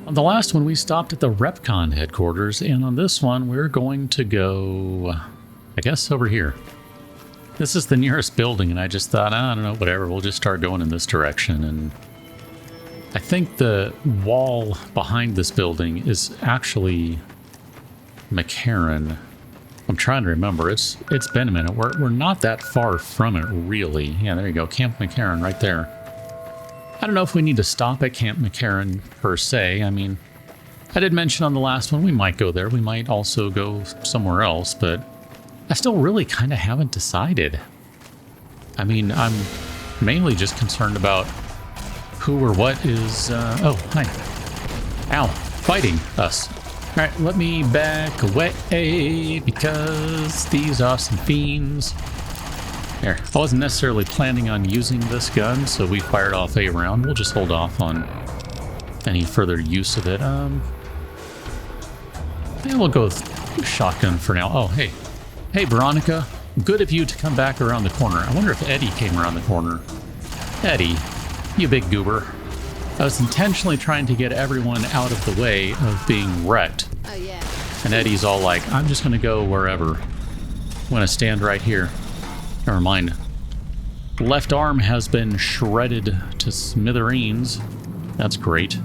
On the last one, we stopped at the RepCon headquarters, and on this one, we're going to go, I guess, over here. This is the nearest building, and I just thought, I don't know, whatever, we'll just start going in this direction. And I think the wall behind this building is actually McCarran. I'm trying to remember. It's been a minute. We're not that far from it, really. Yeah, there you go. Camp McCarran right there. I don't know if we need to stop at Camp McCarran per se. I mean, I did mention on the last one we might go there. We might also go somewhere else, but I still really kind of haven't decided. I mean, I'm mainly just concerned about who or what is... oh, hi. Ow. Fighting us. Alright, let me back away because these are some fiends. There. I wasn't necessarily planning on using this gun, so we fired off a round. We'll just hold off on any further use of it. Yeah, we'll go with shotgun for now. Oh, hey. Hey, Veronica. Good of you to come back around the corner. I wonder if Eddie came around the corner. Eddie, you big goober. I was intentionally trying to get everyone out of the way of being wrecked. Oh, yeah. And Eddie's all like, I'm just going to go wherever. I'm going to stand right here. Never mind. Left arm has been shredded to smithereens. That's great.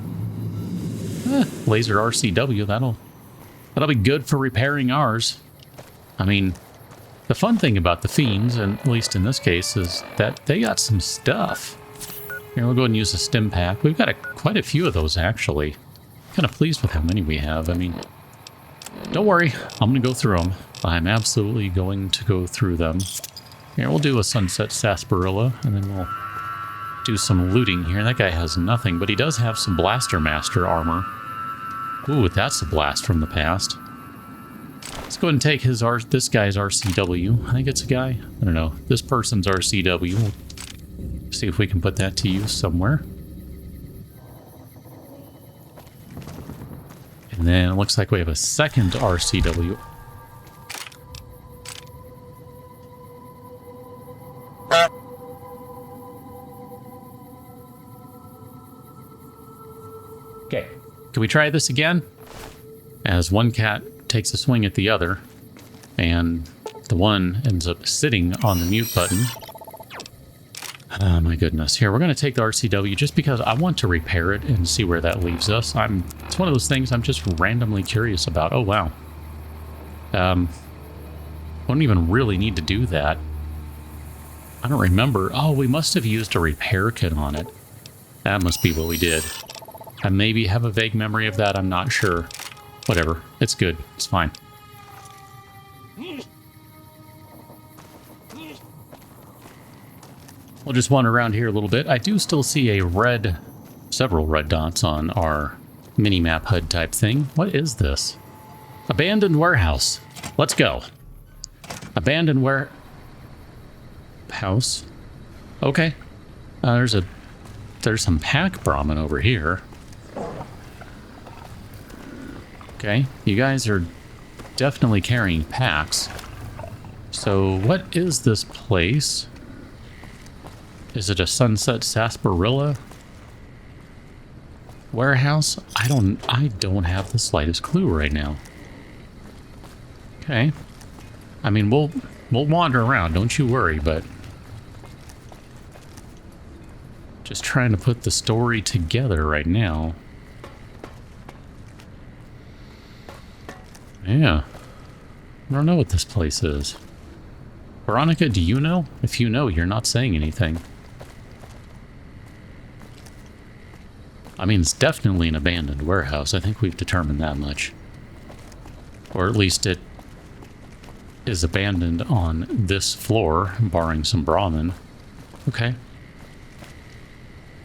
Laser RCW, that'll be good for repairing ours. I mean, the fun thing about the fiends, and at least in this case, is that they got some stuff. Here, we'll go ahead and use a stim pack. We've got quite a few of those, actually. Kind of pleased with how many we have. I mean, don't worry. I'm going to go through them. I'm absolutely going to go through them. Here, we'll do a Sunset Sarsaparilla, and then we'll do some looting here. That guy has nothing, but he does have some Blaster Master armor. Ooh, that's a blast from the past. Let's go ahead and take this guy's RCW. I think it's a guy. I don't know. This person's RCW. We'll see if we can put that to use somewhere. And then it looks like we have a second RCW. Okay, can we try this again? As one cat takes a swing at the other, and the one ends up sitting on the mute button. Oh my goodness. Here, we're going to take the RCW just because I want to repair it and see where that leaves us. It's one of those things I'm just randomly curious about. Oh, wow. Wouldn't even really need to do that. I don't remember. Oh, we must have used a repair kit on it. That must be what we did. I maybe have a vague memory of that. I'm not sure. Whatever. It's good. It's fine. We'll just wander around here a little bit. I do still see several red dots on our mini-map HUD type thing. What is this? Abandoned warehouse. Let's go. Abandoned warehouse. Okay. There's some pack Brahmin over here. Okay, you guys are definitely carrying packs. So what is this place? Is it a Sunset Sarsaparilla warehouse? I don't have the slightest clue right now. Okay. I mean, we'll wander around, don't you worry, but just trying to put the story together right now. Yeah. I don't know what this place is. Veronica, do you know? If you know, you're not saying anything. I mean, it's definitely an abandoned warehouse. I think we've determined that much. Or at least it is abandoned on this floor, barring some Brahmin. Okay.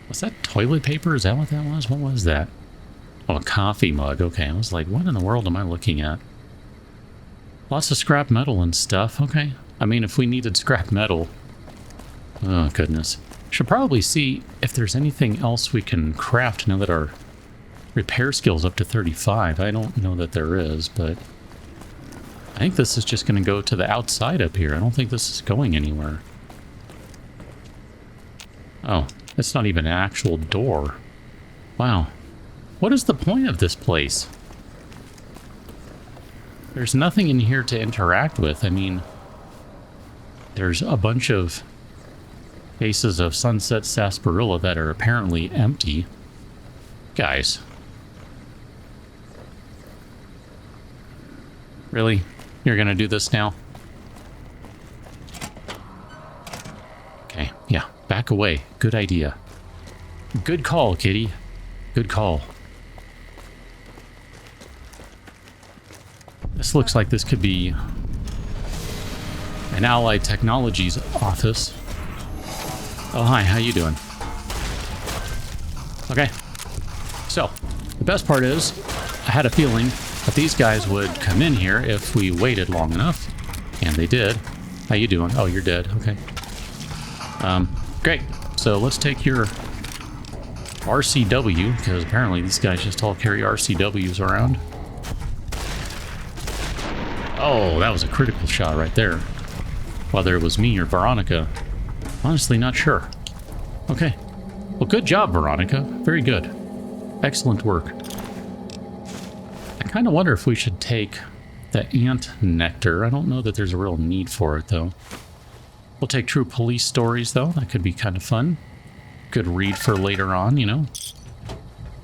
Was that toilet paper? Is that what that was? What was that? Oh, a coffee mug. Okay, I was like, what in the world am I looking at? Lots of scrap metal and stuff. Okay. I mean, if we needed scrap metal... Oh, goodness. Should probably see if there's anything else we can craft now that our repair skill's up to 35. I don't know that there is, but... I think this is just going to go to the outside up here. I don't think this is going anywhere. Oh, it's not even an actual door. Wow. What is the point of this place? There's nothing in here to interact with. I mean, there's a bunch of cases of sunset sarsaparilla that are apparently empty. Guys. Really? You're gonna do this now? Okay, yeah. Back away. Good idea. Good call, kitty. Good call. This looks like this could be an Allied Technologies office. Oh, hi. How you doing? Okay. So, the best part is, I had a feeling that these guys would come in here if we waited long enough. And they did. How you doing? Oh, you're dead. Okay. Great. So, let's take your RCW, because apparently these guys just all carry RCWs around. Oh, that was a critical shot right there. Whether it was me or Veronica, honestly not sure. Okay. Well, good job, Veronica. Very good. Excellent work. I kind of wonder if we should take the ant nectar. I don't know that there's a real need for it, though. We'll take true police stories, though. That could be kind of fun. Good read for later on, you know.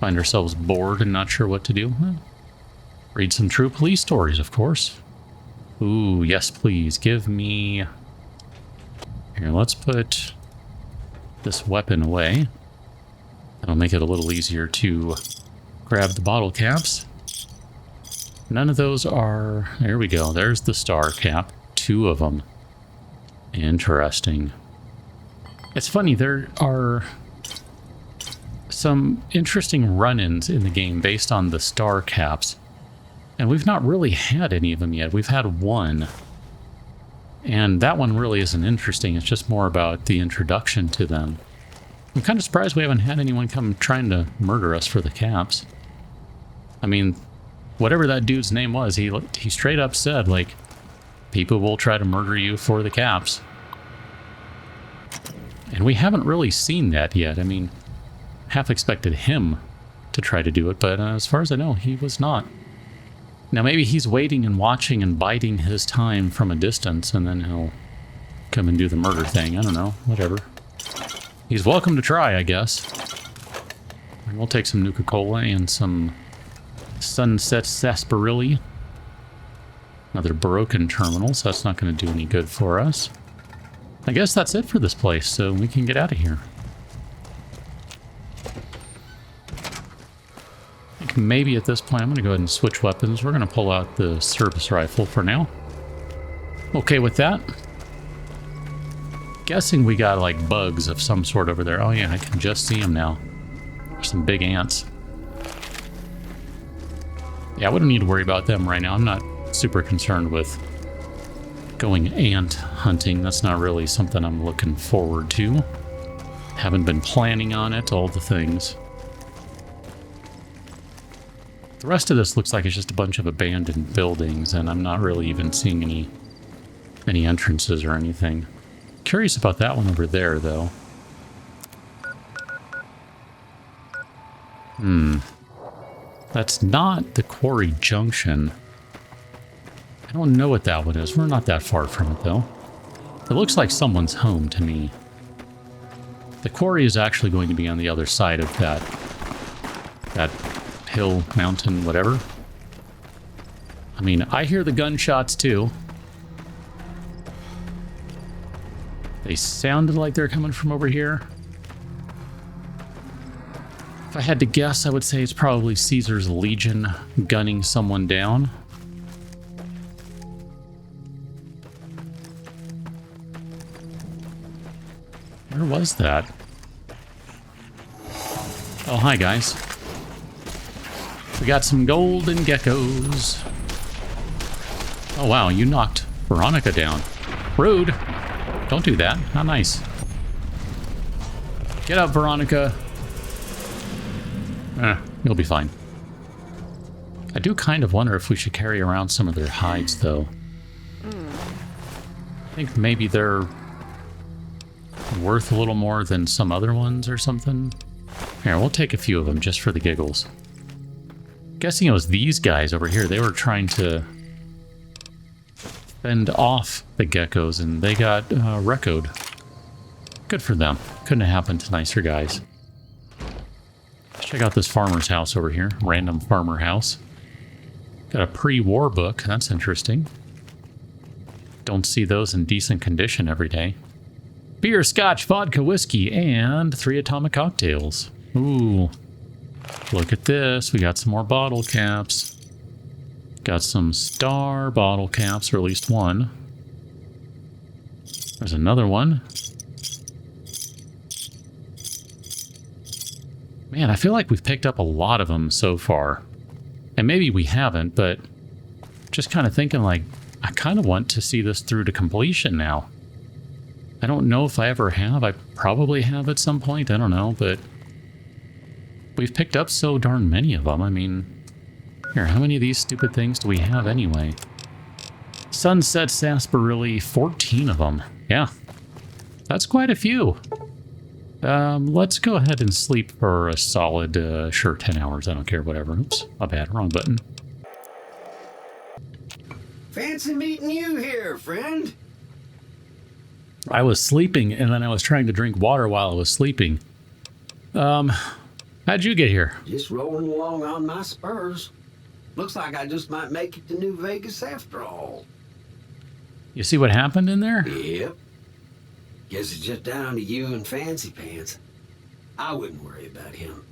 Find ourselves bored and not sure what to do. Well, read some true police stories, of course. Ooh, yes, please. Give me... Here, let's put this weapon away. That'll make it a little easier to grab the bottle caps. None of those are... There we go. There's the star cap. 2 of them. Interesting. It's funny, there are some interesting run-ins in the game based on the star caps. And we've not really had any of them yet. We've had one. And that one really isn't interesting. It's just more about the introduction to them. I'm kind of surprised we haven't had anyone come trying to murder us for the caps. I mean, whatever that dude's name was, he straight up said, like, people will try to murder you for the caps. And we haven't really seen that yet. I mean, half expected him to try to do it, but as far as I know, he was not. Now, maybe he's waiting and watching and biding his time from a distance, and then he'll come and do the murder thing. I don't know. Whatever. He's welcome to try, I guess. And we'll take some Nuka-Cola and some sunset sarsaparilla. Another broken terminal, so that's not going to do any good for us. I guess that's it for this place, so we can get out of here. I think maybe at this point I'm going to go ahead and switch weapons. We're going to pull out the service rifle for now. Okay with that. Guessing we got like bugs of some sort over there. Oh yeah, I can just see them now. There's some big ants. Yeah, we don't need to worry about them right now. I'm not super concerned with going ant hunting. That's not really something I'm looking forward to. Haven't been planning on it, all the things. The rest of this looks like it's just a bunch of abandoned buildings, and I'm not really even seeing any entrances or anything. Curious about that one over there, though. That's not the Quarry Junction. I don't know what that one is. We're not that far from it, though. It looks like someone's home to me. The quarry is actually going to be on the other side of that hill, mountain, whatever. I mean, I hear the gunshots, too. They sounded like they're coming from over here. If I had to guess, I would say it's probably Caesar's Legion gunning someone down. Where was that? Oh, hi, guys. We got some golden geckos. Oh, wow, you knocked Veronica down. Rude. Don't do that. Not nice. Get up, Veronica. You'll be fine. I do kind of wonder if we should carry around some of their hides, though. I think maybe they're worth a little more than some other ones or something. Here, we'll take a few of them just for the giggles. Guessing it was these guys over here. They were trying to fend off the geckos, and they got reccoed. Good for them. Couldn't have happened to nicer guys. Let's check out this farmer's house over here. Random farmer house. Got a pre-war book. That's interesting. Don't see those in decent condition every day. Beer, scotch, vodka, whiskey, and 3 atomic cocktails. Ooh. Look at this. We got some more bottle caps. Got some star bottle caps, or at least one. There's another one. Man, I feel like we've picked up a lot of them so far. And maybe we haven't, but just kind of thinking like, I kind of want to see this through to completion now. I don't know if I ever have. I probably have at some point. I don't know, but we've picked up so darn many of them. I mean, here, how many of these stupid things do we have anyway? Sunset sarsaparilla, 14 of them. Yeah, that's quite a few. Let's go ahead and sleep for a solid, sure, 10 hours. I don't care, whatever. Oops, my bad, wrong button. Fancy meeting you here, friend. I was sleeping, and then I was trying to drink water while I was sleeping. How'd you get here? Just rolling along on my spurs. Looks like I just might make it to New Vegas after all. You see what happened in there? Yep. Guess it's just down to you and Fancy Pants. I wouldn't worry about him.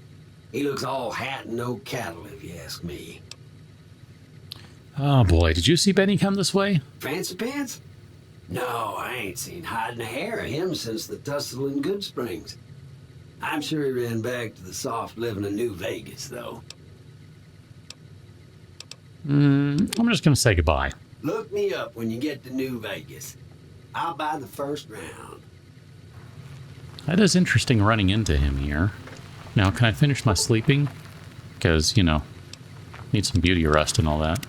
He looks all hat and no cattle, if you ask me. Oh boy, did you see Benny come this way? Fancy Pants? No, I ain't seen hide nor hair of him since the tussle in Good Springs. I'm sure he ran back to the soft living of New Vegas, though. I'm just gonna say goodbye. Look me up when you get to New Vegas. I'll buy the first round. That is interesting running into him here. Now, can I finish my sleeping? Because, you know, need some beauty rest and all that.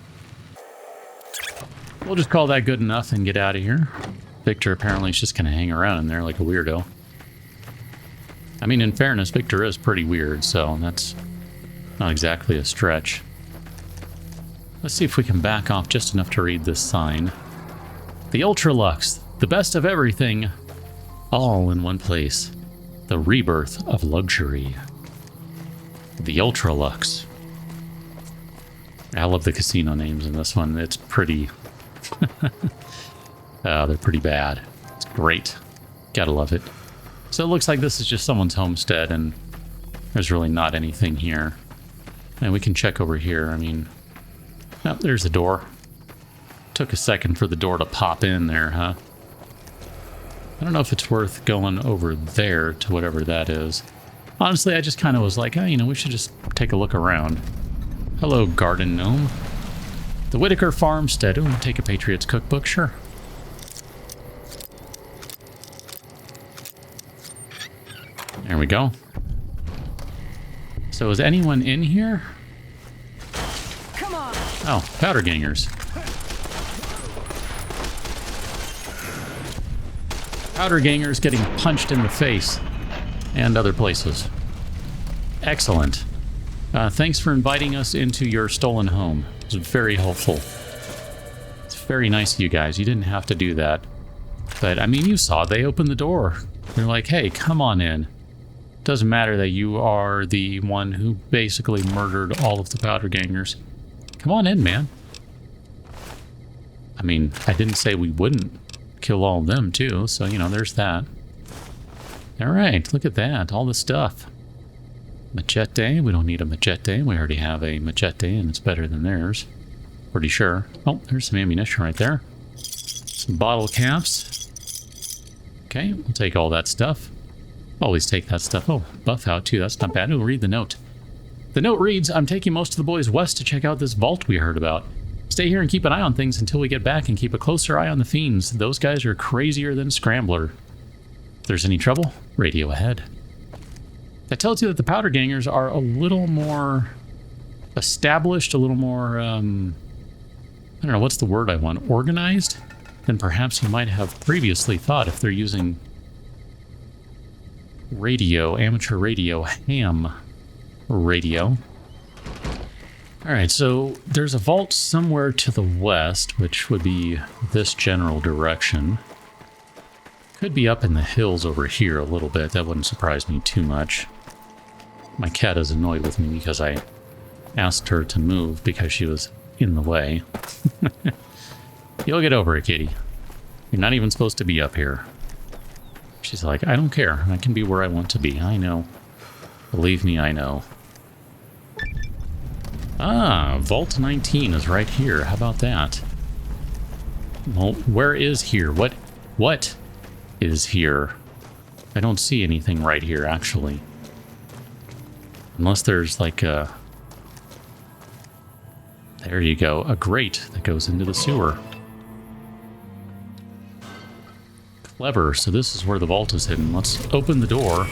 We'll just call that good enough and get out of here. Victor apparently is just going to hang around in there like a weirdo. I mean, in fairness, Victor is pretty weird, so that's not exactly a stretch. Let's see if we can back off just enough to read this sign. The Ultralux, the best of everything, all in one place. The rebirth of luxury. The Ultralux. I love the casino names in this one. It's pretty... they're pretty bad. It's great. Gotta love it. So it looks like this is just someone's homestead, and there's really not anything here. And we can check over here. I mean... Oh, there's a door. Took a second for the door to pop in there, huh? I don't know if it's worth going over there to whatever that is. Honestly, I just kind of was like, oh, you know, we should just take a look around. Hello, garden gnome. The Whitaker Farmstead. Ooh, take a Patriot's cookbook, sure. There we go. So is anyone in here? Come on. Oh, powder gangers. Powder gangers getting punched in the face and other places. Excellent. Thanks for inviting us into your stolen home. It was very helpful. It's very nice of you guys. You didn't have to do that. But, I mean, you saw they opened the door. They're like, hey, come on in. Doesn't matter that you are the one who basically murdered all of the powder gangers. Come on in, man. I mean, I didn't say we wouldn't kill all of them, too. So, you know, there's that. All right, look at that. All the stuff. Machete. We don't need a machete. We already have a machete, and it's better than theirs. Pretty sure. Oh, there's some ammunition right there. Some bottle caps. Okay, we'll take all that stuff. Always take that stuff. Oh, buff out, too. That's not bad. We'll read the note. The note reads, I'm taking most of the boys west to check out this vault we heard about. Stay here and keep an eye on things until we get back, and keep a closer eye on the fiends. Those guys are crazier than Scrambler. If there's any trouble, radio ahead. That tells you that the powder gangers are a little more established, a little more, I don't know, what's the word I want? Organized than perhaps you might have previously thought if they're using radio, amateur radio, ham radio. Alright, so there's a vault somewhere to the west, which would be this general direction. Could be up in the hills over here a little bit. That wouldn't surprise me too much. My cat is annoyed with me because I asked her to move because she was in the way. You'll get over it, kitty. You're not even supposed to be up here. She's like, I don't care. I can be where I want to be. I know. Believe me, I know. Ah, Vault 19 is right here. How about that? Well, where is here? What is here? I don't see anything right here, actually. Unless there's like a... There you go. A grate that goes into the sewer. Clever. So this is where the vault is hidden. Let's open the door.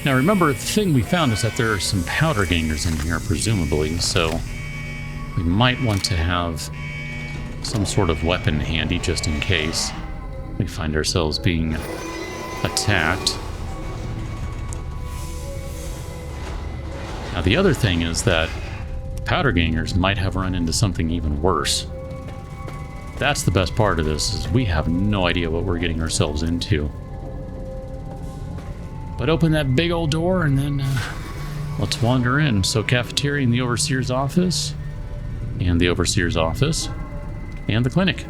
Now remember, the thing we found is that there are some powder gangers in here, presumably, so we might want to have some sort of weapon handy just in case we find ourselves being attacked. Now the other thing is that powder gangers might have run into something even worse. That's the best part of this, is we have no idea what we're getting ourselves into. But open that big old door and then let's wander in. So cafeteria and the overseer's office, and the overseer's office, and the clinic.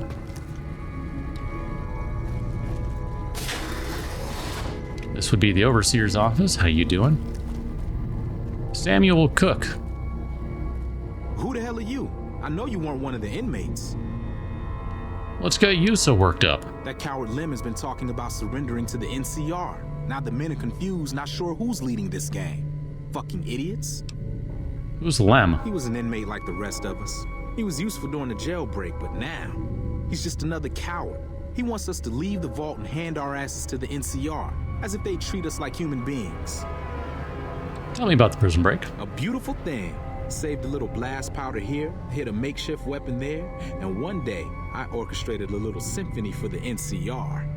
This would be the overseer's office. How you doing? Samuel Cook. Who the hell are you? I know you weren't one of the inmates. What's got you so worked up? That coward Lim has been talking about surrendering to the NCR. Now the men are confused, not sure who's leading this gang. Fucking idiots. Who's Lem? He was an inmate like the rest of us. He was useful during the jailbreak, but now he's just another coward. He wants us to leave the vault and hand our asses to the NCR, as if they treat us like human beings. Tell me about the prison break. A beautiful thing. Saved a little blast powder here, hit a makeshift weapon there, and one day I orchestrated a little symphony for the NCR.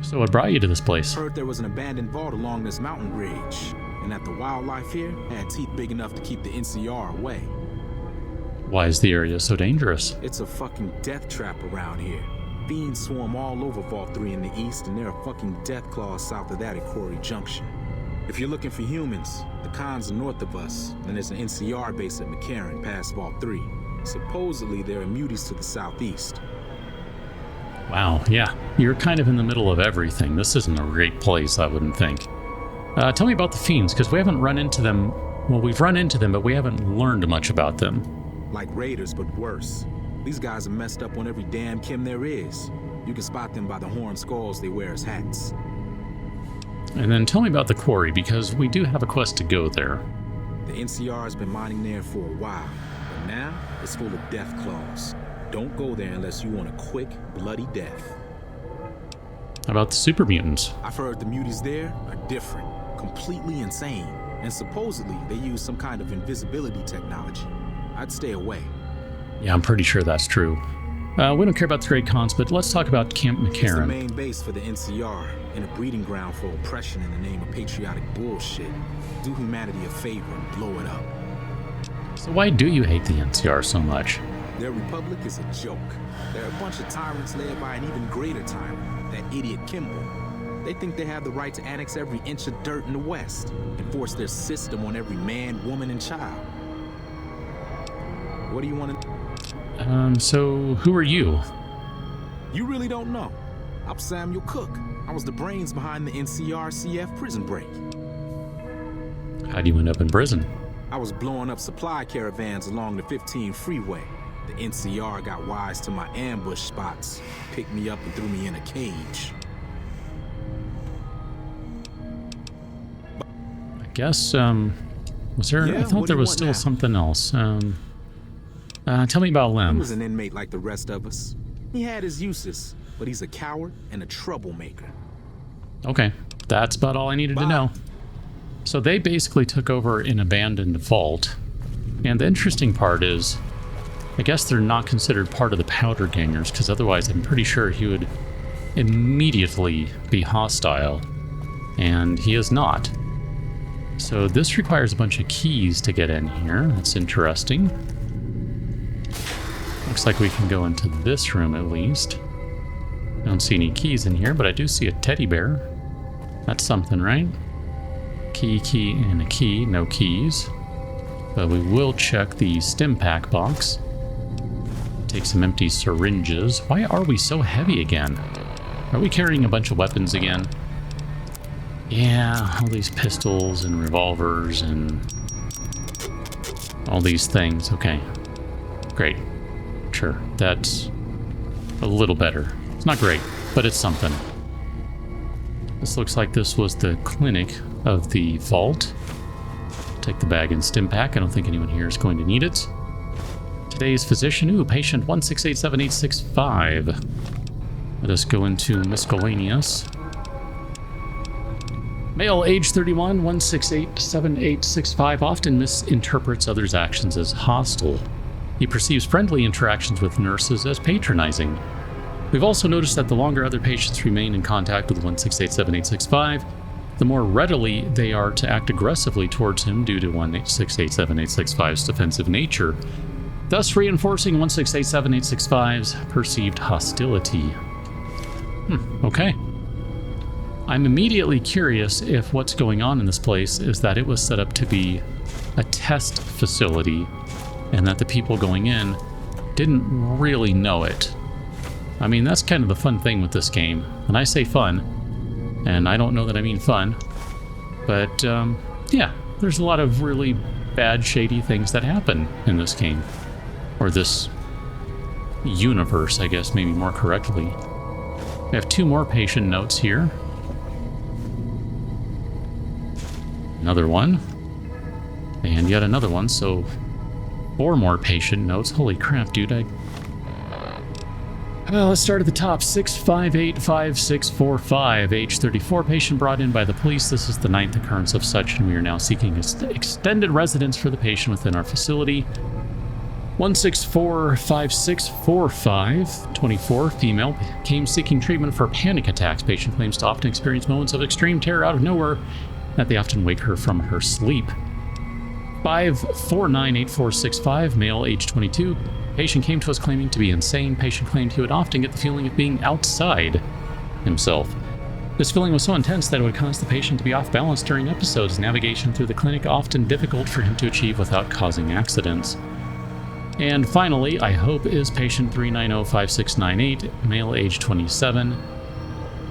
So what brought you to this place? Heard there was an abandoned vault along this mountain ridge, and that the wildlife here had teeth big enough to keep the NCR away. Why is the area so dangerous? It's a fucking death trap around here. Fiends swarm all over Vault 3 in the east, and there are fucking death claws south of that at Quarry Junction. If you're looking for humans, the cons are north of us, and there's an NCR base at McCarran past Vault 3. Supposedly there are muties to the southeast. Wow, yeah. You're kind of in the middle of everything. This isn't a great place, I wouldn't think. Tell me about the fiends, because we haven't run into them. Well, we've run into them, but we haven't learned much about them. Like raiders, but worse. These guys are messed up on every damn chem there is. You can spot them by the horn skulls they wear as hats. And then tell me about the quarry, because we do have a quest to go there. The NCR has been mining there for a while, but now it's full of death claws. Don't go there unless you want a quick, bloody death. How about the super mutants? I've heard the muties there are different, completely insane, and supposedly they use some kind of invisibility technology. I'd stay away. Yeah, I'm pretty sure that's true. We don't care about the Great Cons, but let's talk about Camp McCarran. It's the main base for the NCR, and a breeding ground for oppression in the name of patriotic bullshit. Do humanity a favor and blow it up. So why do you hate the NCR so much? Their republic is a joke. They're a bunch of tyrants led by an even greater tyrant, that idiot Kimball. They think they have the right to annex every inch of dirt in the West and force their system on every man, woman, and child. What do you want to... So who are you? You really don't know. I'm Samuel Cook. I was the brains behind the NCR-CF prison break. How do you end up in prison? I was blowing up supply caravans along the 15 freeway. The NCR got wise to my ambush spots, picked me up and threw me in a cage. I guess, was there... Yeah, I thought there was still now? something else. Tell me about Lem. He was an inmate like the rest of us. He had his uses, but he's a coward and a troublemaker. Okay, that's about all I needed to know. So they basically took over an abandoned vault. And the interesting part is, I guess they're not considered part of the powder gangers, because otherwise I'm pretty sure he would immediately be hostile. And he is not. So this requires a bunch of keys to get in here. That's interesting. Looks like we can go into this room at least. I don't see any keys in here, but I do see a teddy bear. That's something, right? Key, and a key. No keys. But we will check the stim pack box. Take some empty syringes. Why are we so heavy again? Are we carrying a bunch of weapons again? Yeah, all these pistols and revolvers and all these things. Okay, great. Sure, that's a little better. It's not great, but it's something. This looks like this was the clinic of the vault. Take the bag and stim pack. I don't think anyone here is going to need it. Today's physician, patient 1687865. Let us go into miscellaneous. Male, age 31, 1687865, often misinterprets others' actions as hostile. He perceives friendly interactions with nurses as patronizing. We've also noticed that the longer other patients remain in contact with 1687865, the more readily they are to act aggressively towards him due to 1687865's defensive nature, thus reinforcing 1687865's perceived hostility. Okay. I'm immediately curious if what's going on in this place is that it was set up to be a test facility and that the people going in didn't really know it. I mean, that's kind of the fun thing with this game. And I say fun, and I don't know that I mean fun, but yeah, there's a lot of really bad, shady things that happen in this game. Or this universe, I guess, maybe more correctly. We have 2 more patient notes here. Another one. And yet another one, so 4 more patient notes. Holy crap, dude. Well, let's start at the top. 6585645, age 34, patient brought in by the police. This is the 9th occurrence of such, and we are now seeking extended residence for the patient within our facility. 1645645, 24, female, came seeking treatment for panic attacks. Patient claims to often experience moments of extreme terror out of nowhere, that they often wake her from her sleep. 5498465, male, age 22. Patient came to us claiming to be insane. Patient claimed he would often get the feeling of being outside himself. This feeling was so intense that it would cause the patient to be off balance during episodes. Navigation through the clinic often difficult for him to achieve without causing accidents. And finally, I hope, is patient 3905698, male, age 27.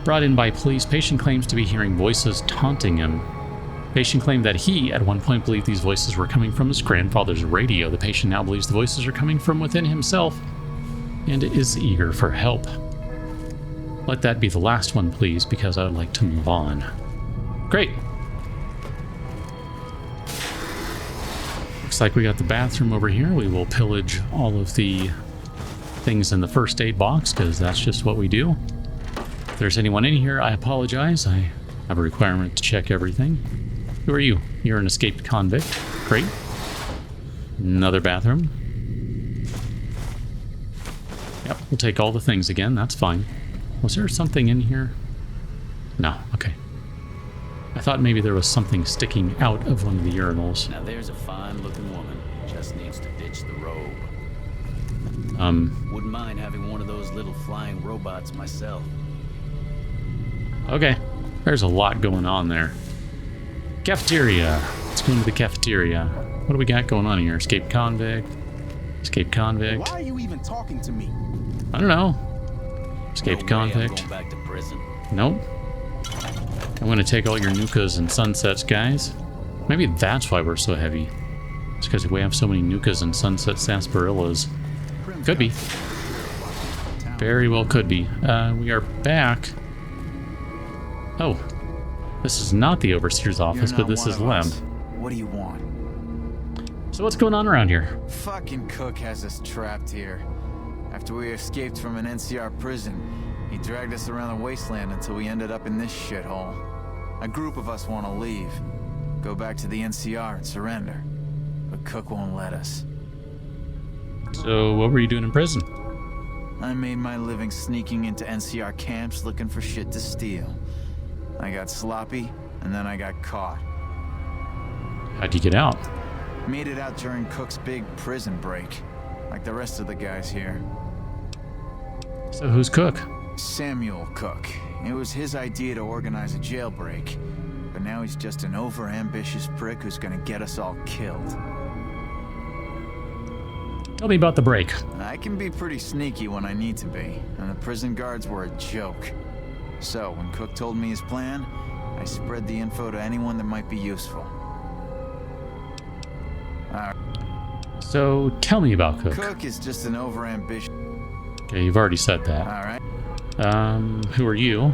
Brought in by police, patient claims to be hearing voices taunting him. Patient claimed that he, at one point, believed these voices were coming from his grandfather's radio. The patient now believes the voices are coming from within himself and is eager for help. Let that be the last one, please, because I would like to move on. Great. Looks like we got the bathroom over here. We will pillage all of the things in the first aid box, because that's just what we do. If there's anyone in here, I apologize. I have a requirement to check everything. Who are you? You're an escaped convict. Great. Another bathroom. Yep, we'll take all the things again. That's fine. Was there something in here? No, okay. I thought maybe there was something sticking out of one of the urinals. Now there's a fine-looking woman. Just needs to ditch the robe. Wouldn't mind having one of those little flying robots myself. Okay. There's a lot going on there. Cafeteria. Let's go into the cafeteria. What do we got going on here? Escaped convict. Escaped convict. Why are you even talking to me? I don't know. Escaped No way convict. I'm going back to prison. Nope. I'm going to take all your nukas and sunsets, guys. Maybe that's why we're so heavy. It's because we have so many nukas and sunset sarsaparillas. Could be. Very well could be. We are back. Oh. This is not the overseer's office, but this is Lem. What do you want? So what's going on around here? Fucking Cook has us trapped here. After we escaped from an NCR prison, he dragged us around the wasteland until we ended up in this shithole. A group of us want to leave, go back to the NCR and surrender, but Cook won't let us. So what were you doing in prison? I made my living sneaking into NCR camps looking for shit to steal. I got sloppy, and then I got caught. How'd you get out? Made it out during Cook's big prison break, like the rest of the guys here. So who's Cook? Samuel Cook. It was his idea to organize a jailbreak, but now he's just an over-ambitious prick who's gonna get us all killed. Tell me about the break. I can be pretty sneaky when I need to be, and the prison guards were a joke. So, when Cook told me his plan, I spread the info to anyone that might be useful. So tell me about Cook. Cook is just an over-ambitious... Okay, you've already said that. Alright. Who are you?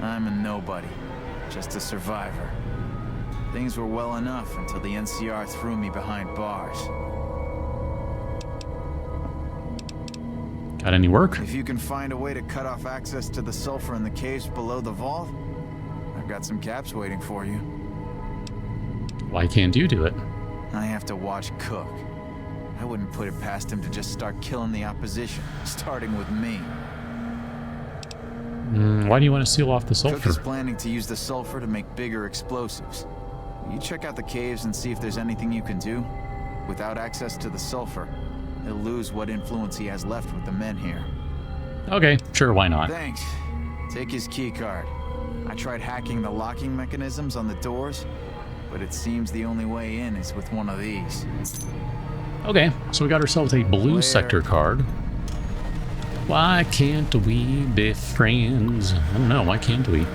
I'm a nobody. Just a survivor. Things were well enough until the NCR threw me behind bars. Got any work? If you can find a way to cut off access to the sulfur in the caves below the vault, I've got some caps waiting for you. Why can't you do it? I have to watch Cook. I wouldn't put it past him to just start killing the opposition, starting with me. Why do you want to seal off the Cook sulfur? is planning to use the sulfur to make bigger explosives. You check out the caves and see if there's anything you can do. Without access to the sulfur, he'll lose what influence he has left with the men here. Okay, sure, why not? Thanks. Take his key card. I tried hacking the locking mechanisms on the doors, but it seems the only way in is with one of these. Okay, so we got ourselves a blue sector card. Why can't we be friends? I don't know, why can't we?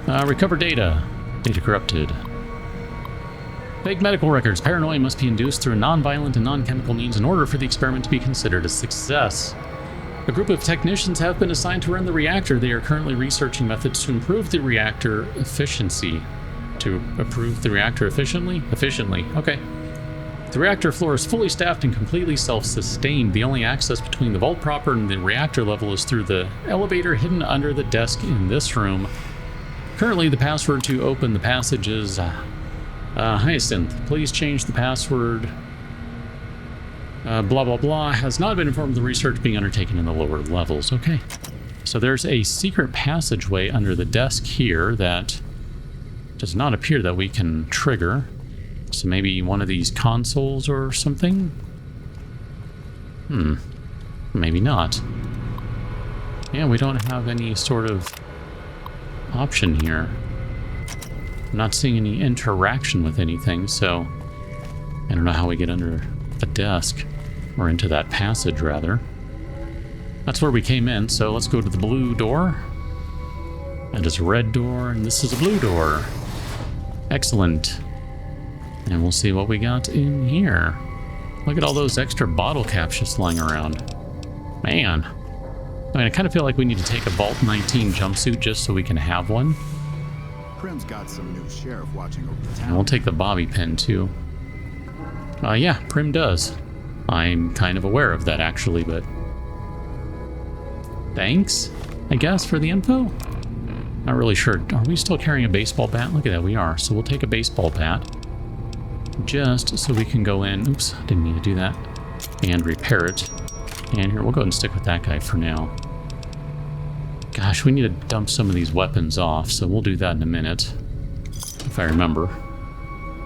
Recover data. Data corrupted. Fake medical records. Paranoia must be induced through non-violent and non-chemical means in order for the experiment to be considered a success. A group of technicians have been assigned to run the reactor. They are currently researching methods to improve the reactor efficiency. To improve the reactor efficiently? Efficiently, okay. The reactor floor is fully staffed and completely self-sustained. The only access between the vault proper and the reactor level is through the elevator hidden under the desk in this room. Currently, the password to open the passage is Hyacinth. Please change the password. Blah, blah, blah. Has not been informed of the research being undertaken in the lower levels. Okay. So there's a secret passageway under the desk here that does not appear that we can trigger. So maybe one of these consoles or something? Maybe not. Yeah, we don't have any sort of option here. I'm not seeing any interaction with anything, so I don't know how we get under a desk, or into that passage, rather. That's where we came in, so let's go to the blue door. That is a red door, and this is a blue door. Excellent. And we'll see what we got in here. Look at all those extra bottle caps just lying around. Man. I mean, I kind of feel like we need to take a Vault 19 jumpsuit just so we can have one. Prim's got some new sheriff watching over the town. And we'll take the bobby pin, too. Yeah, Prim does. I'm kind of aware of that, actually, but... Thanks, I guess, for the info? Not really sure. Are we still carrying a baseball bat? Look at that, we are. So we'll take a baseball bat. Just so we can go in. Oops, didn't mean to do that. And repair it. And here, we'll go ahead and stick with that guy for now. Gosh, we need to dump some of these weapons off, so we'll do that in a minute. If I remember.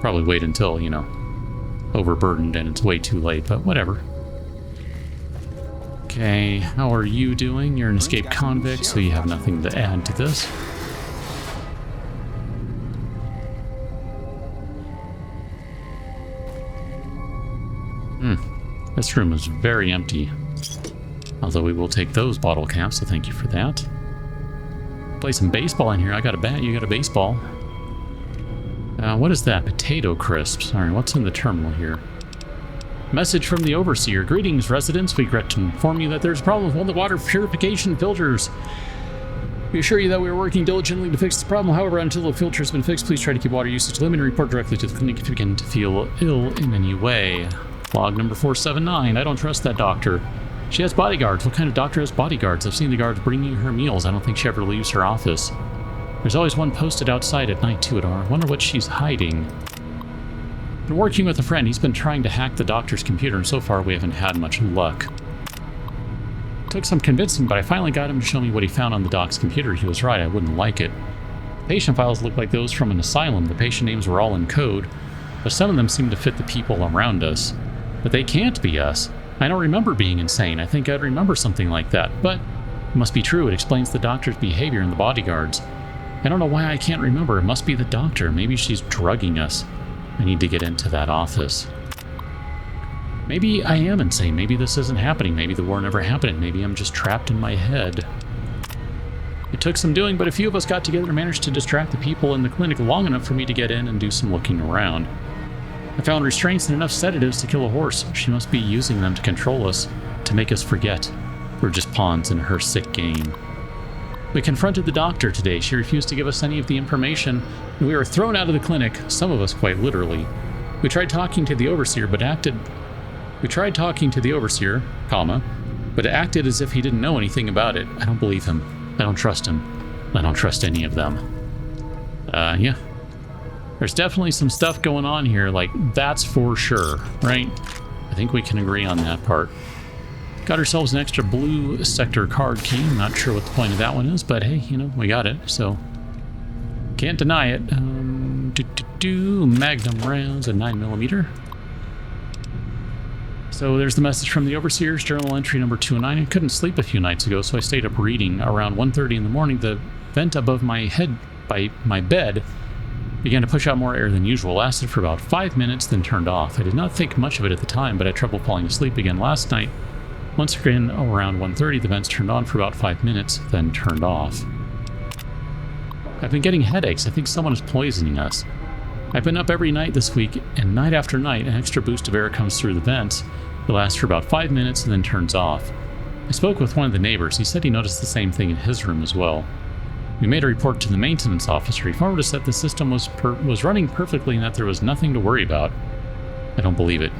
Probably wait until, you know, overburdened and it's way too late, but whatever. Okay, how are you doing? You're an escaped convict, so you have nothing to add to this. This room is very empty. Although we will take those bottle caps, so thank you for that. Play some baseball in here. I got a bat, you got a baseball. What is that? Potato crisps. Alright, what's in the terminal here? Message from the Overseer. Greetings, residents. We regret to inform you that there's a problem with one of the water purification filters. We assure you that we are working diligently to fix this problem. However, until the filter has been fixed, please try to keep water usage limited and report directly to the clinic if you begin to feel ill in any way. Log number 479. I don't trust that doctor. She has bodyguards. What kind of doctor has bodyguards? I've seen the guards bringing her meals. I don't think she ever leaves her office. There's always one posted outside at night, too, I wonder what she's hiding. Been working with a friend. He's been trying to hack the doctor's computer, and so far we haven't had much luck. Took some convincing, but I finally got him to show me what he found on the doc's computer. He was right, I wouldn't like it. Patient files look like those from an asylum. The patient names were all in code. but some of them seem to fit the people around us. But they can't be us. I don't remember being insane. I think I'd remember something like that, but it must be true. It explains the doctor's behavior and the bodyguards. I don't know why I can't remember. It must be the doctor. Maybe she's drugging us. I need to get into that office. Maybe I am insane. Maybe this isn't happening. Maybe the war never happened. Maybe I'm just trapped in my head. It took some doing, but a few of us got together and managed to distract the people in the clinic long enough for me to get in and do some looking around. I found restraints and enough sedatives to kill a horse. She must be using them to control us, to make us forget. We're just pawns in her sick game. We confronted the doctor today. She refused to give us any of the information, and we were thrown out of the clinic, some of us quite literally. We tried talking to the overseer, but acted as if he didn't know anything about it. I don't believe him. I don't trust him. I don't trust any of them. Yeah. There's definitely some stuff going on here, like, that's for sure, right? I think we can agree on that part. Got ourselves an extra blue sector card key. I'm not sure what the point of that one is, but hey, you know, we got it, so can't deny it. Magnum rounds, a 9mm. So there's the message from the Overseer's journal entry number 209. I couldn't sleep a few nights ago, so I stayed up reading. Around 1:30 in the morning, the vent above my head by my bed began to push out more air than usual. Lasted for about 5 minutes, then turned off. I did not think much of it at the time, but I had trouble falling asleep again last night. Once again, around 1:30, the vents turned on for about 5 minutes, then turned off. I've been getting headaches. I think someone is poisoning us. I've been up every night this week, and night after night, an extra boost of air comes through the vents. It lasts for about 5 minutes and then turns off. I spoke with one of the neighbors. He said he noticed the same thing in his room as well. We made a report to the maintenance officer. He informed us that the system was running perfectly and that there was nothing to worry about. I don't believe it.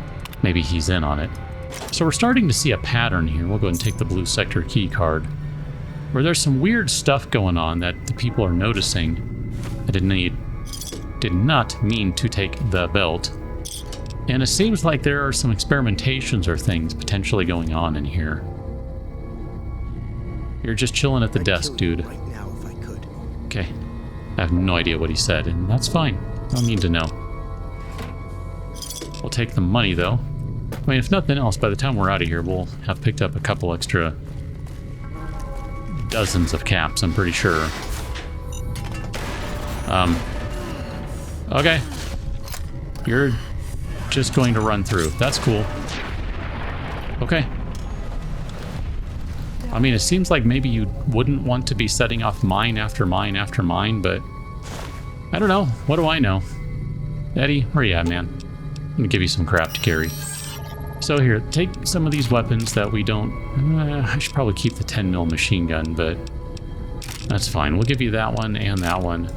Maybe he's in on it. So we're starting to see a pattern here. We'll go ahead and take the blue sector key card, where there's some weird stuff going on that the people are noticing. I did not mean to take the belt. And it seems like there are some experimentations or things potentially going on in here. You're just chilling at the desk, dude. Right now, if I could. Okay. I have no idea what he said, and that's fine. I don't need to know. We'll take the money, though. I mean, if nothing else, by the time we're out of here, we'll have picked up a couple extra dozens of caps, I'm pretty sure. Okay. You're just going to run through. That's cool. Okay. I mean, it seems like maybe you wouldn't want to be setting off mine after mine after mine, but I don't know. What do I know? Eddie, where you at, man? I'm gonna give you some crap to carry. So here, take some of these weapons that we don't... I should probably keep the 10mm machine gun, but that's fine. We'll give you that one and that one.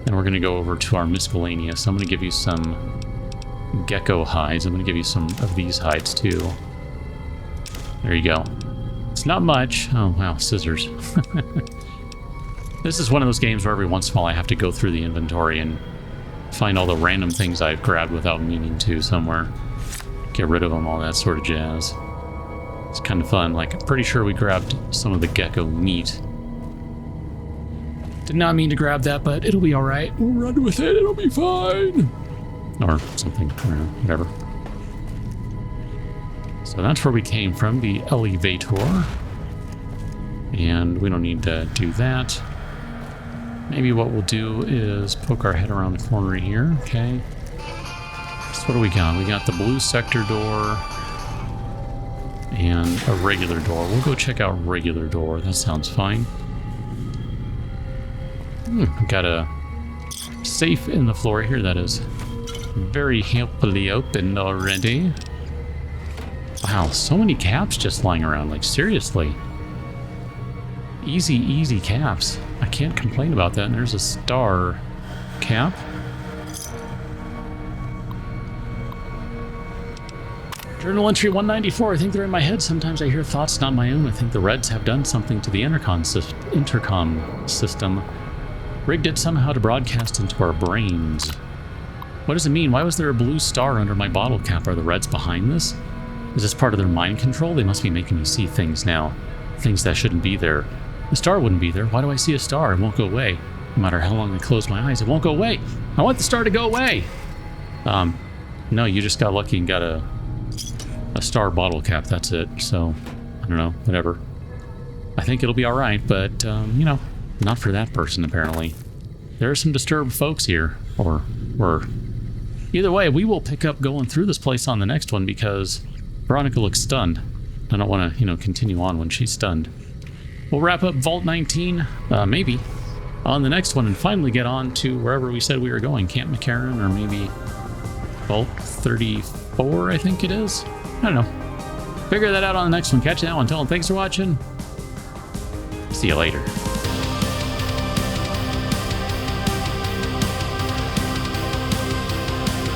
And we're going to go over to our miscellaneous. I'm going to give you some gecko hides. I'm going to give you some of these hides, too. There you go. It's not much. Oh, wow, scissors. This is one of those games where every once in a while I have to go through the inventory and find all the random things I've grabbed without meaning to somewhere. Get rid of them, all that sort of jazz. It's kind of fun. Like, I'm pretty sure we grabbed some of the gecko meat. Did not mean to grab that, but it'll be alright. We'll run with it, it'll be fine. Or something, I don't know, whatever. So that's where we came from, the elevator. And we don't need to do that. Maybe what we'll do is poke our head around the corner here, okay? So what do we got? We got the blue sector door and a regular door. We'll go check out regular door. That sounds fine. Got a safe in the floor here that is very happily opened already. Wow, so many caps just lying around. Like, seriously. Easy, easy caps. I can't complain about that. And there's a star cap. Journal entry 194. I think they're in my head. Sometimes I hear thoughts not my own. I think the Reds have done something to the intercom system. Rigged it somehow to broadcast into our brains. What does it mean? Why was there a blue star under my bottle cap? Are the Reds behind this? Is this part of their mind control? They must be making me see things now. Things that shouldn't be there. The star wouldn't be there. Why do I see a star? It won't go away. No matter how long I close my eyes, it won't go away. I want the star to go away. No, you just got lucky and got a star bottle cap. That's it. So, I don't know. Whatever. I think it'll be alright, but, you know, not for that person, apparently. There are some disturbed folks here. Or were. Either way, we will pick up going through this place on the next one because Veronica looks stunned. I don't want to, you know, continue on when she's stunned. We'll wrap up Vault 19, maybe, on the next one and finally get on to wherever we said we were going. Camp McCarran or maybe Vault 34, I think it is. I don't know. Figure that out on the next one. Catch you that one. Tell them thanks for watching. See you later.